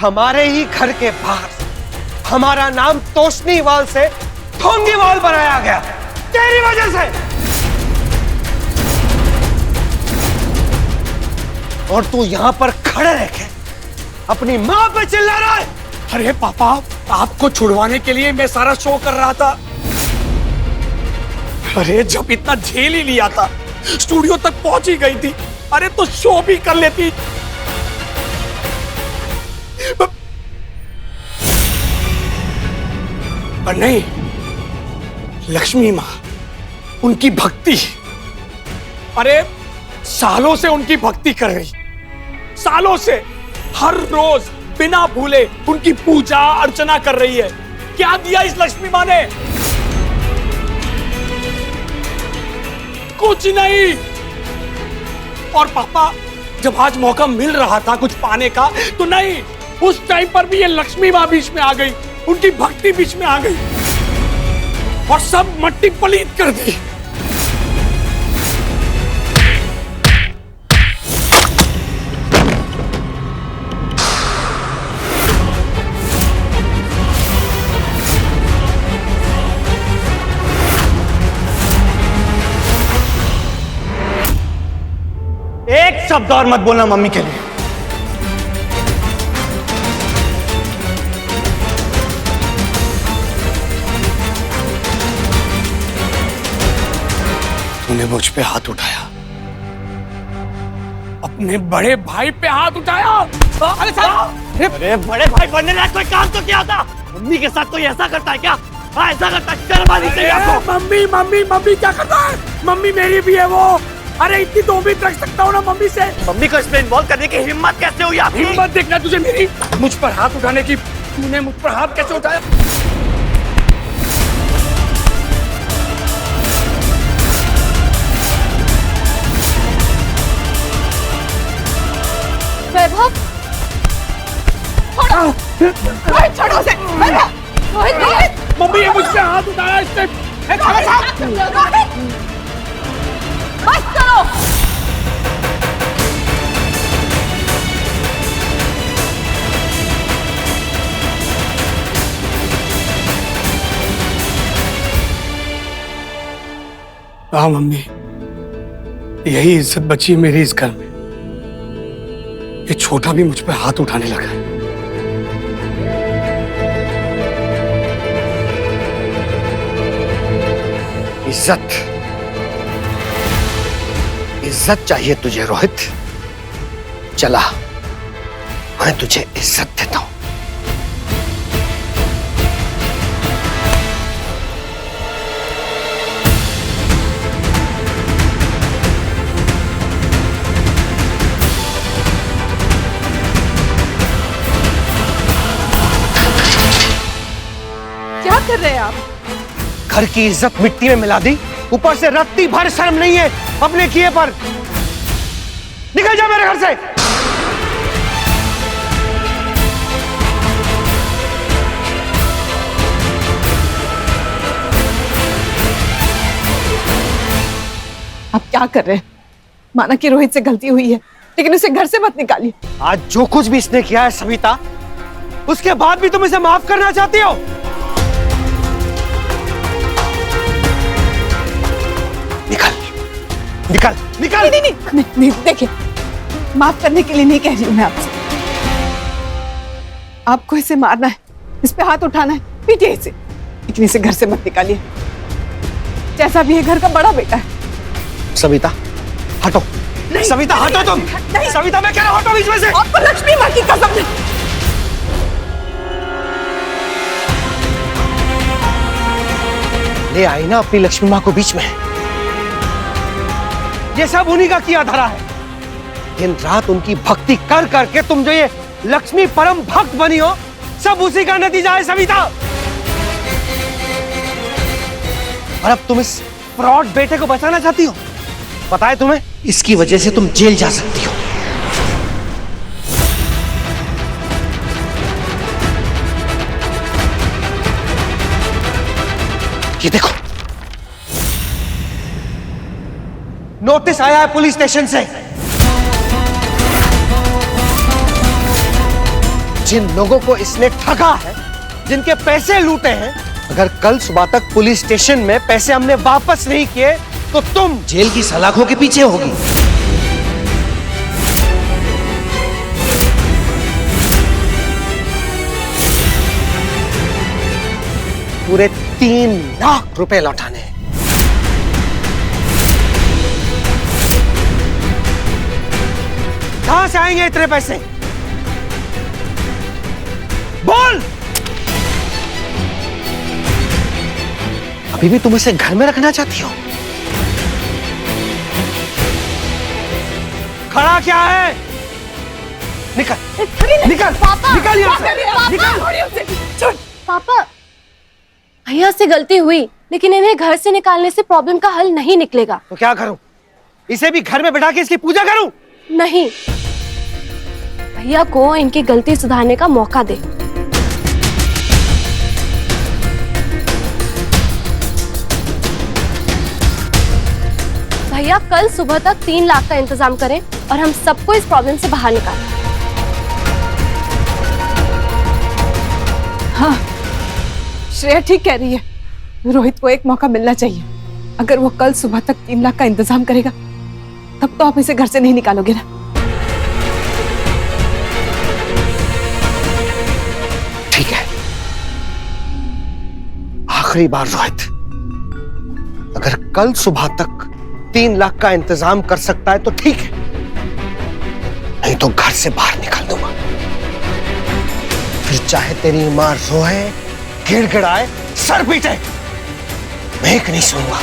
हमारे ही घर के बाहर हमारा नाम तोशनीवाल से ढोंगीवाल बनाया गया तेरी वजह से। और तू यहां पर खड़े रह के अपनी मां पे चिल्ला रहा है। अरे पापा, आपको छुड़वाने के लिए मैं सारा शो कर रहा था। अरे जब इतना झेल ही लिया था, स्टूडियो तक पहुंच ही गई थी, अरे तो शो भी कर लेती। पर नहीं, लक्ष्मी मां, उनकी भक्ति, अरे सालों से उनकी भक्ति कर रही, सालों से हर रोज बिना भूले उनकी पूजा अर्चना कर रही है। क्या दिया इस लक्ष्मी मां ने? कुछ नहीं। और पापा, जब आज मौका मिल रहा था कुछ पाने का, तो नहीं, उस टाइम पर भी ये लक्ष्मी मां बीच में आ गई, उनकी भक्ति बीच में आ गई और सब मट्टी पलीत कर दी। एक शब्द और मत बोलना मम्मी के लिए। तूने मुझ पे हाथ उठाया, अपने बड़े भाई पे हाथ उठाया। अरे बड़े भाई बनने लायक कोई काम तो किया था? मम्मी के साथ कोई ऐसा करता है क्या? हाँ, ऐसा करता है, शर्मानी चाहिए आपको। मम्मी मम्मी मम्मी क्या करता है? मम्मी मेरी भी है वो। अरे इतनी तो उम्मीद रख सकता हूँ ना मम्मी से। मम्मी को इसमें इन्वॉल्व करने की हिम्मत कैसे हुई आपकी? हिम्मत देखना तुझे मेरी, मुझ पर हाथ उठाने की। तूने मुझ पर हाथ कैसे उठाया? वैभव, छोड़ो उसे। रोहित, मम्मी ये मुझ पे हाथ उठाया इसने। बस करो। हाँ मम्मी, यही इज्जत बची है मेरी इस घर में। ये छोटा भी मुझ पे हाथ उठाने लगा है। इज्जत, इज्जत चाहिए तुझे रोहित? चला, मैं तुझे इज्जत देता हूं। क्या कर रहे हैं आप? घर की इज्जत मिट्टी में मिला दी, ऊपर से रत्ती भर शर्म नहीं है अपने किए पर। निकल जा मेरे घर से। आप क्या कर रहे हैं? माना कि रोहित से गलती हुई है, लेकिन उसे घर से मत निकालिए। आज जो कुछ भी इसने किया है सविता, उसके बाद भी तुम इसे माफ करना चाहती हो? निकल, निकल, निकल। नहीं, देखिए, माफ करने के लिए नहीं कह रही हूं मैं आपसे। आपको इसे मारना है, इस पे हाथ उठाना है, पीटिए इसे, लेकिन इसे घर से मत निकालिए। जैसा भी है घर का बड़ा बेटा है। सविता हटो। सविता हटो तुम। सविता मैं कह रहा हूं हटो बीच में से। आपको लक्ष्मी मां की कसम है। ले आई ना अपनी लक्ष्मी मां को बीच में। ये सब उन्हीं का किया धरा है। दिन रात उनकी भक्ति कर करके तुम जो ये लक्ष्मी परम भक्त बनी हो, सब उसी का नतीजा है सविता। और अब तुम इस फ्रॉड बेटे को बचाना चाहती हो? पता है तुम्हें, इसकी वजह से तुम जेल जा सकती हो। ये देखो, नोटिस आया है पुलिस स्टेशन से। जिन लोगों को इसने ठगा है, जिनके पैसे लूटे हैं, अगर कल सुबह तक पुलिस स्टेशन में पैसे हमने वापस नहीं किए तो तुम जेल की सलाखों के पीछे होगी। पूरे 3 लाख रुपए लौटाने हैं। कहां से आएंगे इतने पैसे? बोल। अभी भी तुम इसे घर में रखना चाहती हो? खड़ा क्या है? निकल निकल पापा, निकल यहाँ से, पापा, निकल। पापा, भैया से गलती हुई, लेकिन इन्हें घर से निकालने से प्रॉब्लम का हल नहीं निकलेगा। तो क्या करूं? इसे भी घर में बैठा के इसकी पूजा करूं? नहीं, भैया को इनकी गलती सुधारने का मौका दे। भैया कल सुबह तक 3 लाख का इंतजाम करें और हम सबको इस प्रॉब्लम से बाहर निकालें। हाँ, श्रेया ठीक कह रही है। रोहित को एक मौका मिलना चाहिए। अगर वो कल सुबह तक 3 लाख का इंतजाम करेगा, तब तो आप इसे घर से नहीं निकालोगे ना। ठीक है, आखिरी बार रोहित, अगर कल सुबह तक 3 लाख का इंतजाम कर सकता है तो ठीक है, नहीं तो घर से बाहर निकाल दूंगा। फिर चाहे तेरी मां रोए, गिड़गिड़ाए, सर पीटे, मैं एक नहीं सुनूंगा।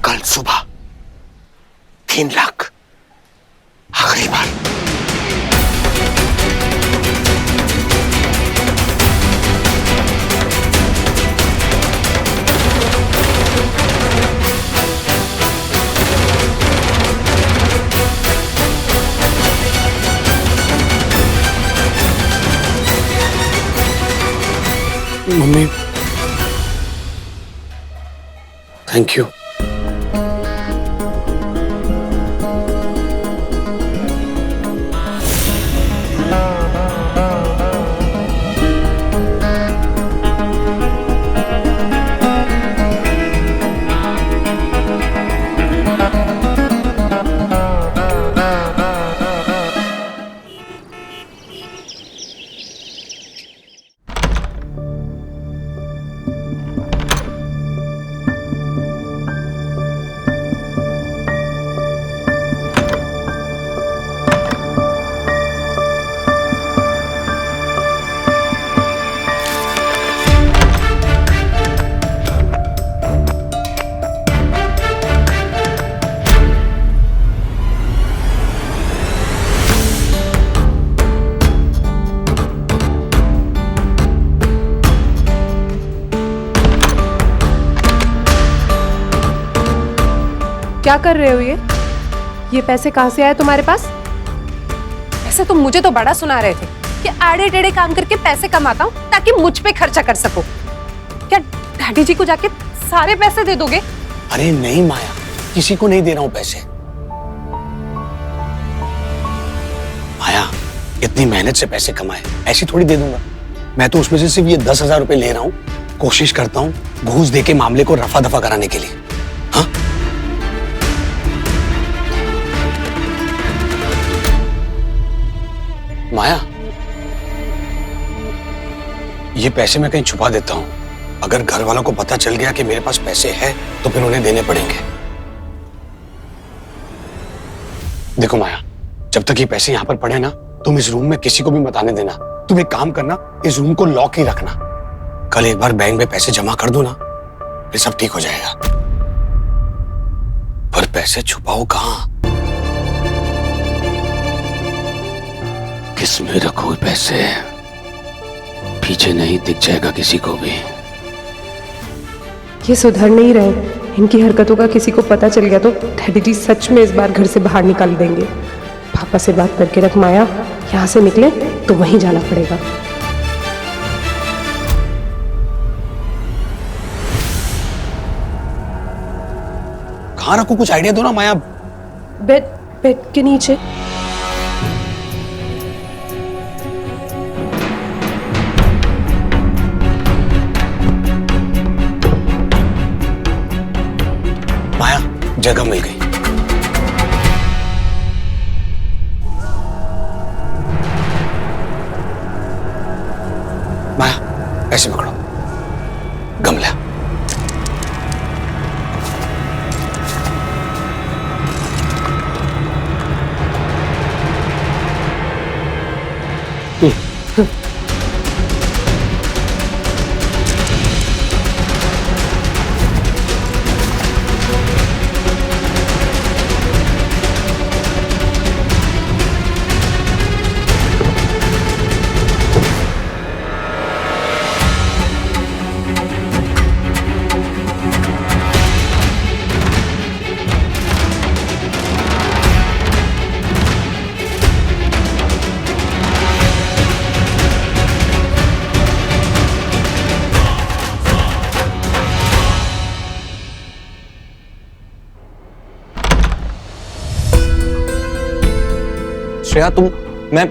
कल सुबह 3 लाख, आखिरी बार। Mummy, thank you. क्या कर रहे हो ये पैसे कहाँ से आए तुम्हारे पास? ऐसे तुम मुझे तो बड़ा सुना रहे थे कि आड़े टेढ़े काम करके पैसे कमाता हूँ ताकि मुझ पे खर्चा कर सको। क्या डैडी जी को जाके सारे पैसे दे दोगे? अरे नहीं माया, किसी को नहीं दे रहा हूं पैसे। माया, इतनी मेहनत से पैसे कमाए, ऐसे थोड़ी दे दूंगा। मैं तो उसमें से सिर्फ ये 10,000 रुपए ले रहा हूँ। कोशिश करता हूँ घूस दे के मामले को रफा दफा कराने के लिए। हाँ, माया, ये पैसे मैं कहीं छुपा देता हूं। अगर घर वालों को पता चल गया कि मेरे पास पैसे हैं तो फिर उन्हें देने पड़ेंगे। देखो माया, जब तक ये पैसे यहां पर पड़े ना, तुम इस रूम में किसी को भी मत आने देना। तुम एक काम करना, इस रूम को लॉक ही रखना। कल एक बार बैंक में पैसे जमा कर दो ना, फिर सब ठीक हो जाएगा। पर पैसे छुपाओ कहां? किसमें रखो पैसे? पीछे नहीं दिख जाएगा किसी को भी। ये सुधर नहीं रहे। इनकी हरकतों का किसी को पता चल गया तो डैडी जी सच में इस बार घर से बाहर निकाल देंगे। पापा से बात करके रख माया, यहाँ से निकले तो वहीं जाना पड़ेगा। कहाँ रखूं? कुछ आइडिया दो ना माया। बेड के नीचे। माया, जगह मिल गई। माया, ऐसे पकड़ो, गमला। श्रेया, मैं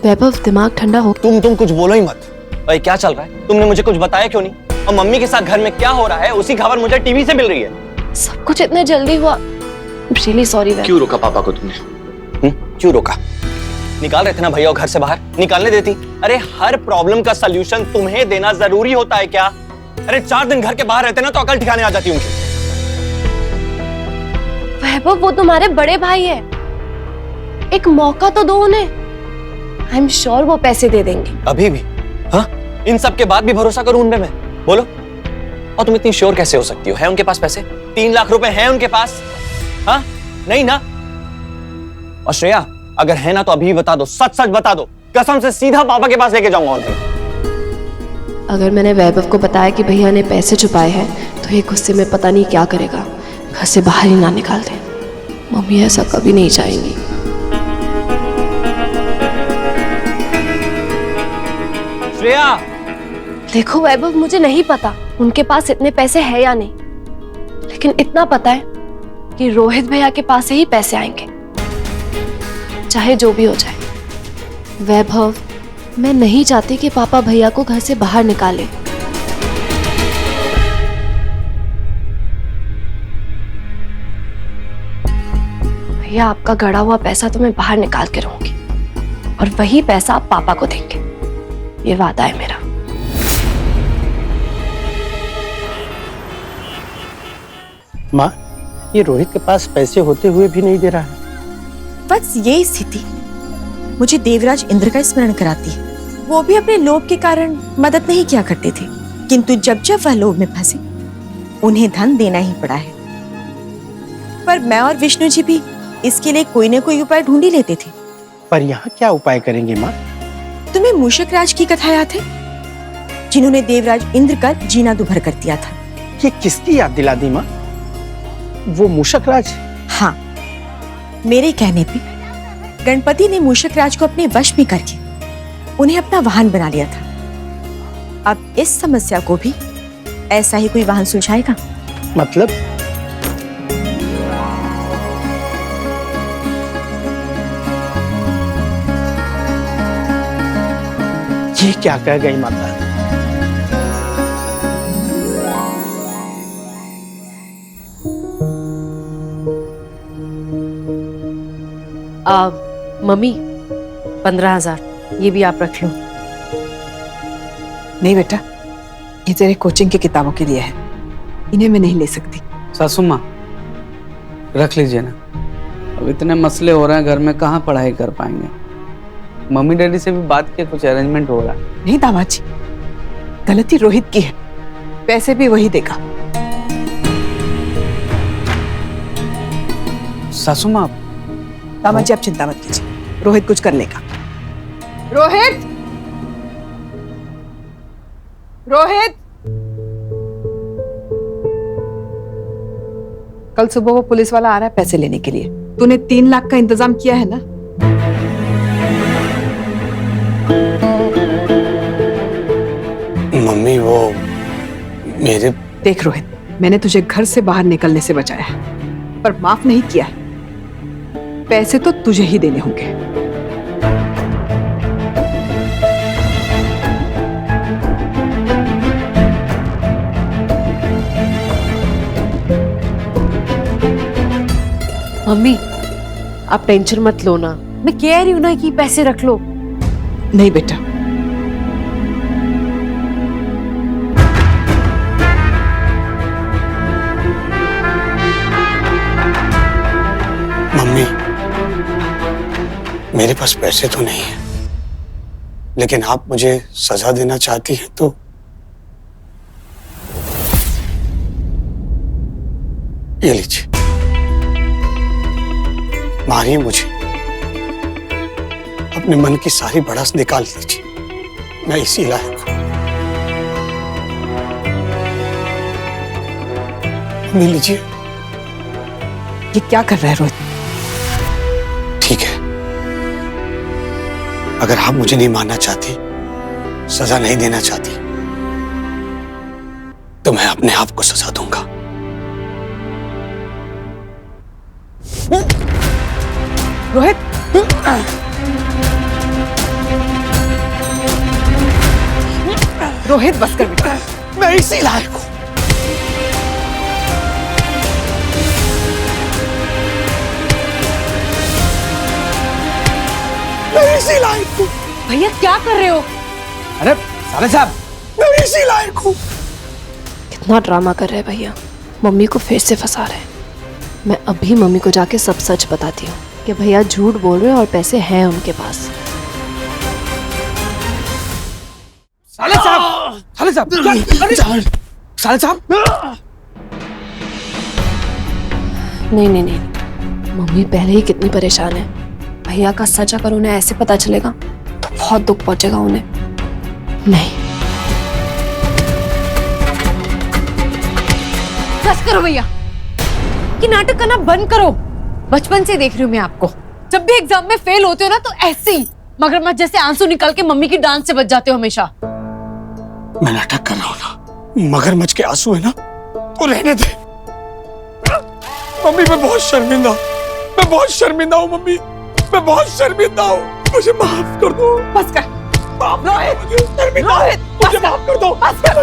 वैभव, दिमाग ठंडा हो। तुम कुछ बोलो ही मत। भाई क्या चल रहा है? तुमने मुझे कुछ बताया क्यों नहीं? और मम्मी के साथ घर में क्या हो रहा है उसी खबर मुझे टीवी से मिल रही है। सब कुछ इतने जल्दी हुआ। Really sorry. क्यों रोका पापा को तुमने? क्यों रोका? निकाल रहे थे ना भैया घर से बाहर, निकालने देती। अरे हर प्रॉब्लम का सलूशन तुम्हें देना जरूरी होता है क्या? अरे 4 दिन घर के बाहर रहते ना तो अकल ठिकाने आ जाती उनकी। वैभव, वो तुम्हारे बड़े भाई है, एक मौका तो दो उन्हें। आई एम श्योर वो पैसे दे देंगे। अभी भी? हाँ, इन सब के बाद भी भरोसा करूं उनपे मैं? बोलो। और तुम इतनी श्योर कैसे हो सकती हो? है उनके पास पैसे? 3 लाख रुपए हैं उनके पास? हाँ, नहीं ना? और श्रेया, अगर है ना तो अभी बता दो, सच सच बता दो, कसम से सीधा पापा के पास लेके जाऊंगा उन्हें। अगर मैंने वैभव को बताया कि भैया ने पैसे छुपाए हैं तो ये गुस्से में पता नहीं क्या करेगा, घर से बाहर ही ना निकाल दे। मम्मी ऐसा कभी नहीं चाहेंगी। श्रेया, देखो वैभव, मुझे नहीं पता उनके पास इतने पैसे हैं या नहीं, लेकिन इतना पता है कि रोहित भैया के पास से ही पैसे आएंगे, चाहे जो भी हो जाए। वैभव, मैं नहीं चाहती कि पापा भैया को घर से बाहर निकाले। भैया, आपका गड़ा हुआ पैसा तो मैं बाहर निकाल के रहूंगी और वही पैसा आप पापा को देंगे, ये वादा है मेरा। माँ, ये रोहित के पास पैसे होते हुए भी नहीं दे रहा है। बस ये स्थिति मुझे देवराज इंद्र का स्मरण कराती है। वो भी अपने लोभ के कारण मदद नहीं किया करते थे, किंतु जब जब वह लोभ में फंसे उन्हें धन देना ही पड़ा है। पर मैं और विष्णु जी भी इसके लिए कोई न कोई उपाय ढूंढ ही लेते थे। पर यहाँ क्या उपाय करेंगे माँ? तुम्हें मूषक राज की कथा याद है, जिन्होंने देवराज इंद्र का जीना दुभर कर दिया था? ये किसकी याद दिला दी माँ? वो मूषक राज? हाँ, मेरे कहने पे गणपति ने मूषक राज को अपने वश में करके उन्हें अपना वाहन बना लिया था। अब इस समस्या को भी ऐसा ही कोई वाहन सुलझाएगा। मतलब? ये क्या कह गई माता? मम्मी, 15,000 ये भी आप रख लो। नहीं बेटा, ये तेरे कोचिंग की किताबों के लिए है, इन्हें मैं नहीं ले सकती। सासू माँ, रख लीजिए ना, अब इतने मसले हो रहे हैं घर में, कहाँ पढ़ाई कर पाएंगे। मम्मी डैडी से भी बात किया, कुछ अरेंजमेंट हो रहा है। नहीं दामाद जी, गलती रोहित की है, पैसे भी वही देगा। सासू माँ, दामाद जी आप चिंता मत कीजिए, रोहित कुछ कर लेगा। रोहित, रोहित, कल सुबह वो पुलिस वाला आ रहा है पैसे लेने के लिए। तूने 3 लाख का इंतजाम किया है ना? मम्मी, वो मेरे... देख रोहित, मैंने तुझे घर से बाहर निकलने से बचाया है, पर माफ नहीं किया है। पैसे तो तुझे ही देने होंगे। मम्मी आप टेंशन मत लो ना, मैं कह रही हूँ ना कि पैसे रख लो। नहीं बेटा, मम्मी मेरे पास पैसे तो नहीं है, लेकिन आप मुझे सजा देना चाहती हैं तो ये लीजिए, मारिए मुझे, अपने मन की सारी भड़ास निकाल दीजिए, मैं इसी लायक हूं। मम्मी लीजिए। ये क्या कर रहा है रोहित? ठीक है, अगर आप मुझे नहीं मारना चाहती, सजा नहीं देना चाहती, तो मैं अपने आप को सजा दूंगा। रोहित, रोहित बस कर बेटा। मैं इसी लायक हूं। मैं इसी लायक हूं। भैया क्या कर रहे हो? अरे साले साहब, मैं इसी लायक हूं। कितना ड्रामा कर रहे हैं भैया, मम्मी को फिर से फंसा रहे हैं। मैं अभी मम्मी को जाके सब सच बताती हूँ कि भैया झूठ बोल रहे हैं और पैसे हैं उनके पास। साले साहब, साले साहब, साले साहब। नहीं नहीं नहीं, मम्मी पहले ही कितनी परेशान है। भैया का सच अगर उन्हें ऐसे पता चलेगा तो बहुत दुख पहुंचेगा उन्हें। नहीं, बस करो भैया, कि नाटक करना बंद करो। बचपन से देख रही हूँ मैं आपको, जब भी एग्जाम में फेल होते हो ना तो ऐसे ही मगरमच्छ जैसे आंसू निकाल के मम्मी की डांट से बच जाते हो हमेशा। मैं नाटक कर रहा हूं ना, मगरमच्छ के आंसू है ना, तो रहने दे। मम्मी मैं बहुत शर्मिंदा, मैं बहुत शर्मिंदा हूँ मम्मी, मैं बहुत शर्मिंदा हूँ, मुझे माफ कर दो। बस कर रोहित, रोहित मुझे माफ कर दो। बस कर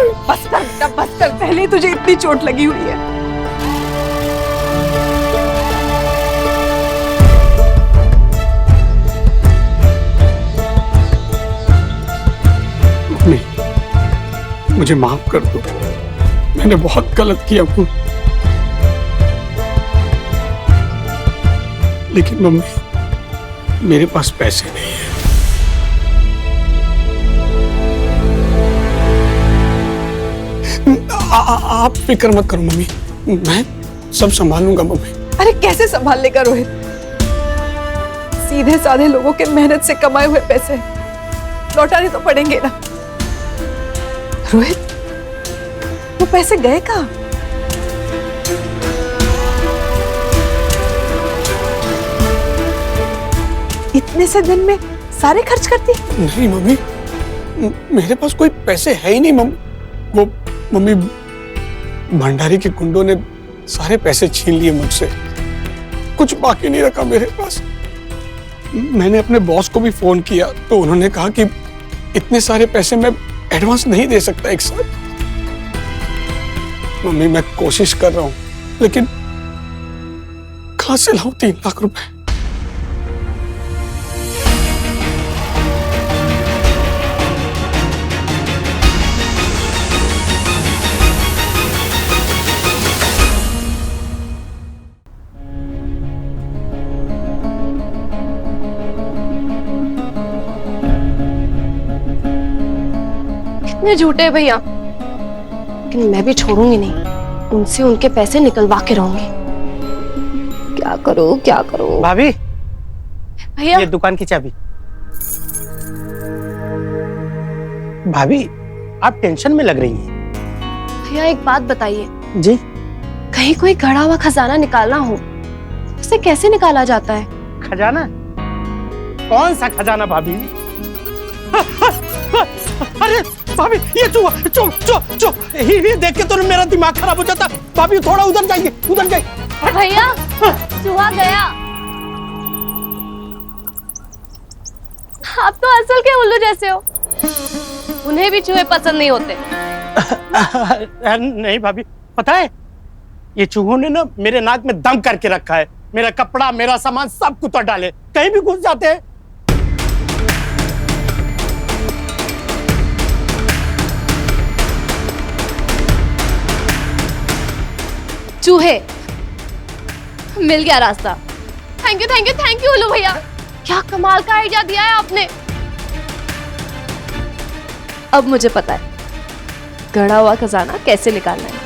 बेटा, बस कर। पहले ही तुझे इतनी चोट लगी हुई है। मम्मी मुझे माफ कर दो, मैंने बहुत गलत किया हूँ। लेकिन मम्मी मेरे पास पैसे नहीं है। आप फिक्र मत करो मम्मी, मैं सब संभालूंगा मम्मी। अरे कैसे संभाल लेगा रोहित? सीधे साधे लोगों के मेहनत से कमाए हुए पैसे लौटाने तो पड़ेंगे ना। रोहित, वो पैसे गए कहाँ? इतने से दिन में सारे खर्च करती? नहीं मम्मी, मेरे पास कोई पैसे है ही नहीं मम्मी। वो मम्मी भंडारी के गुंडों ने सारे पैसे छीन लिए मुझसे, कुछ बाकी नहीं रखा मेरे पास। मैंने अपने बॉस को भी फोन किया तो उन्होंने कहा कि इतने सारे पैसे मैं एडवांस नहीं दे सकता एक साथ। मम्मी मैं कोशिश कर रहा हूं, लेकिन कहां से लाऊं 3 लाख रुपए? कितने झूठे हैं भैया, लेकिन मैं भी छोड़ूंगी नहीं, उनसे उनके पैसे निकलवा के रहूंगी। क्या करूं क्या करूं? भाभी, भैया ये दुकान की चाबी। भाभी आप टेंशन में लग रही हैं। भैया एक बात बताइए, जी? कहीं कोई गड़ा हुआ खजाना निकालना हो, उसे कैसे निकाला जाता है? खजाना? कौन सा खजाना भाभी? अरे भाभी ये चूहा, ये देख के तो मेरा दिमाग खराब हो जाता। भाभी थोड़ा उधर जाइए, उधर जाइए। भैया चूहा गया। आप तो असल के उल्लू जैसे हो। उन्हें भी चूहे पसंद नहीं होते। नहीं भाभी, पता है ये चूहों ने ना मेरे नाक में दम करके रखा है। मेरा कपड़ा, मेरा सामान सब कुतर डाले, कहीं भी घुस जाते हैं। चूहे, मिल गया रास्ता। Thank you thank you thank you उल्लू भैया, क्या कमाल का आइडिया दिया है आपने। अब मुझे पता है गड़ा हुआ खजाना कैसे निकालना है।